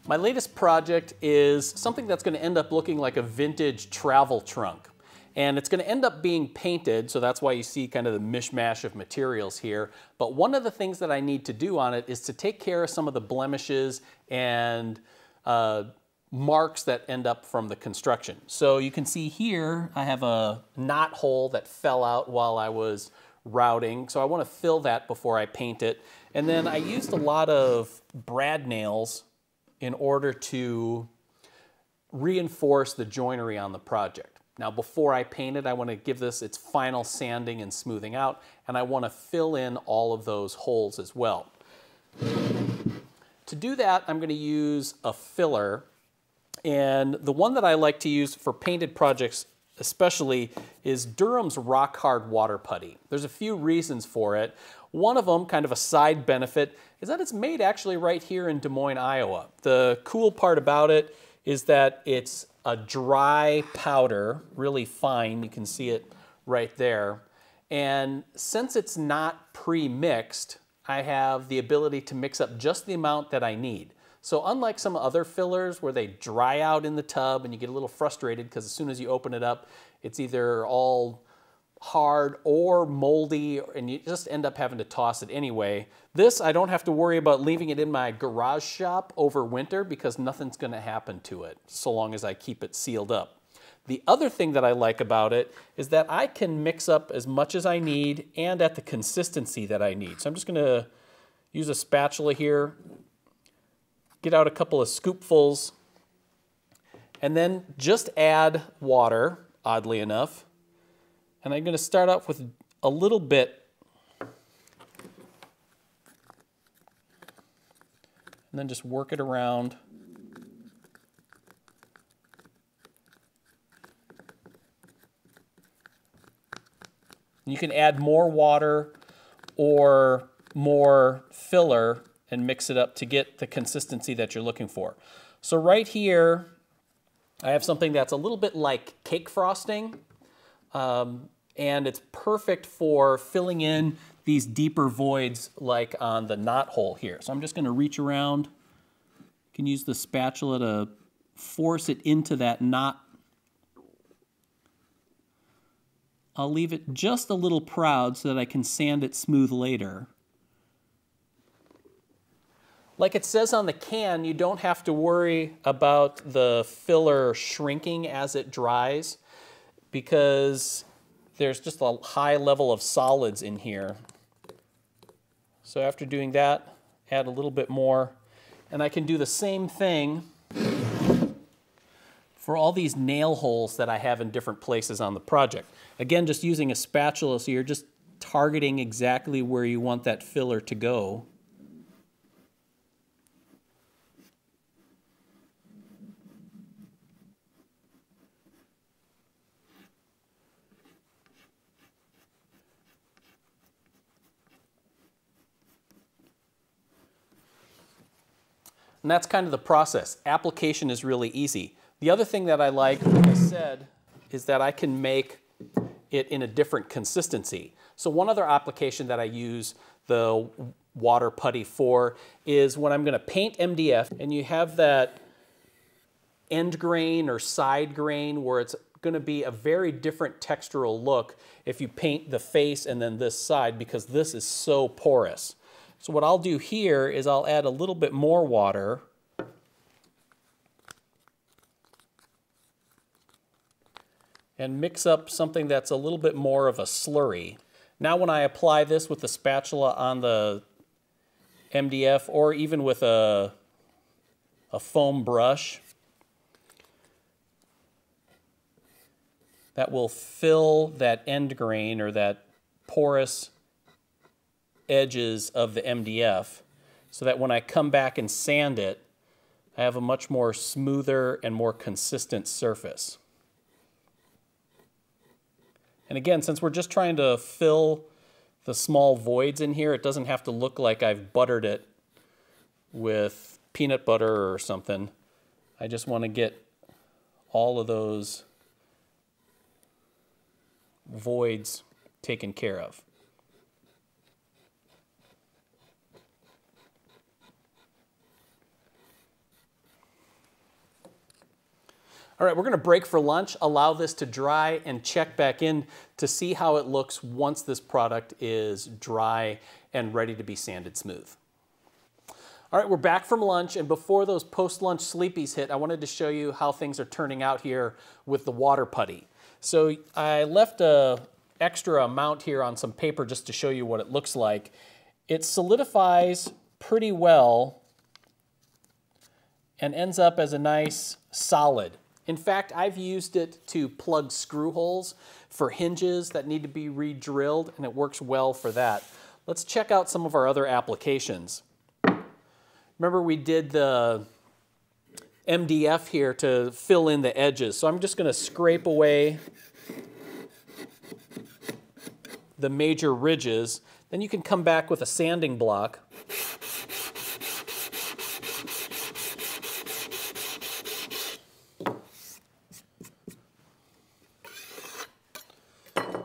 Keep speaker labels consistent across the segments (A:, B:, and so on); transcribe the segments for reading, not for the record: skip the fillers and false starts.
A: My latest project is something that's going to end up looking like a vintage travel trunk. And it's going to end up being painted, so that's why you see kind of the mishmash of materials here. But one of the things that I need to do on it is to take care of some of the blemishes and marks that end up from the construction. So you can see here I have a knot hole that fell out while I was routing, so I want to fill that before I paint it. And then I used a lot of brad nails in order to reinforce the joinery on the project. Now before I paint it, I want to give this its final sanding and smoothing out, and I want to fill in all of those holes as well. To do that, I'm going to use a filler, and the one that I like to use for painted projects especially is Durham's Rock Hard Water Putty. There's a few reasons for it. One of them, kind of a side benefit, is that it's made actually right here in Des Moines, Iowa. The cool part about it is that it's a dry powder, really fine. You can see it right there. And since it's not pre-mixed, I have the ability to mix up just the amount that I need. So unlike some other fillers where they dry out in the tub and you get a little frustrated because as soon as you open it up, it's either all hard or moldy and you just end up having to toss it anyway. This, I don't have to worry about leaving it in my garage shop over winter because nothing's going to happen to it so long as I keep it sealed up. The other thing that I like about it is that I can mix up as much as I need and at the consistency that I need. So I'm just going to use a spatula here, get out a couple of scoopfuls, and then just add water, oddly enough. And I'm going to start off with a little bit, and then just work it around. You can add more water or more filler and mix it up to get the consistency that you're looking for. So right here, I have something that's a little bit like cake frosting. And it's perfect for filling in these deeper voids like on the knot hole here. So I'm just going to reach around. You can use the spatula to force it into that knot. I'll leave it just a little proud so that I can sand it smooth later. Like it says on the can, you don't have to worry about the filler shrinking as it dries because there's just a high level of solids in here. So after doing that, add a little bit more. And I can do the same thing for all these nail holes that I have in different places on the project. Again, just using a spatula, so you're just targeting exactly where you want that filler to go. And that's kind of the process. Application is really easy. The other thing that I like I said, is that I can make it in a different consistency. So one other application that I use the water putty for is when I'm going to paint MDF and you have that end grain or side grain where it's going to be a very different textural look if you paint the face and then this side because this is so porous. So what I'll do here is I'll add a little bit more water and mix up something that's a little bit more of a slurry. Now when I apply this with the spatula on the MDF or even with a foam brush, that will fill that end grain or that porous edges of the MDF so that when I come back and sand it, I have a much more smoother and more consistent surface. And again, since we're just trying to fill the small voids in here, it doesn't have to look like I've buttered it with peanut butter or something. I just want to get all of those voids taken care of. All right, we're gonna break for lunch, allow this to dry, and check back in to see how it looks once this product is dry and ready to be sanded smooth. All right, we're back from lunch, and before those post-lunch sleepies hit, I wanted to show you how things are turning out here with the water putty. So I left an extra amount here on some paper just to show you what it looks like. It solidifies pretty well and ends up as a nice solid. In fact, I've used it to plug screw holes for hinges that need to be re-drilled, and it works well for that. Let's check out some of our other applications. Remember we did the MDF here to fill in the edges, so I'm just going to scrape away the major ridges. Then you can come back with a sanding block.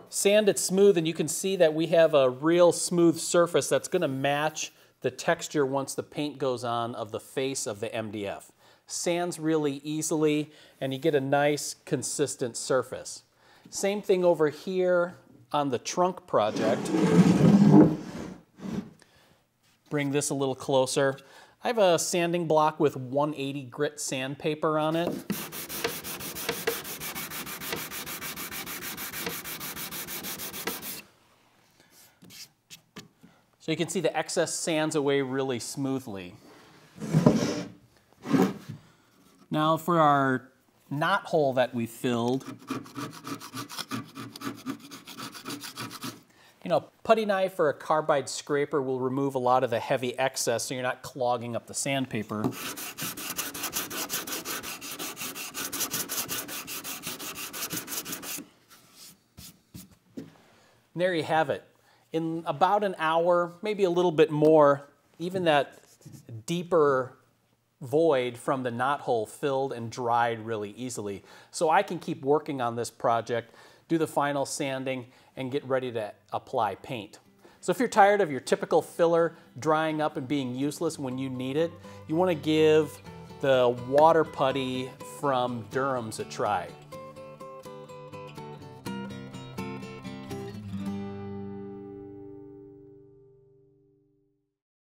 A: Sand it smooth, and you can see that we have a real smooth surface that's going to match the texture once the paint goes on of the face of the MDF. Sands really easily, and you get a nice consistent surface. Same thing over here on the trunk project. Bring this a little closer. I have a sanding block with 180 grit sandpaper on it. So you can see the excess sands away really smoothly. Now for our knot hole that we filled, putty knife or a carbide scraper will remove a lot of the heavy excess so you're not clogging up the sandpaper. And there you have it. In about an hour, maybe a little bit more, even that deeper void from the knot hole filled and dried really easily. So I can keep working on this project, do the final sanding, and get ready to apply paint. So if you're tired of your typical filler drying up and being useless when you need it, you want to give the water putty from Durham's a try.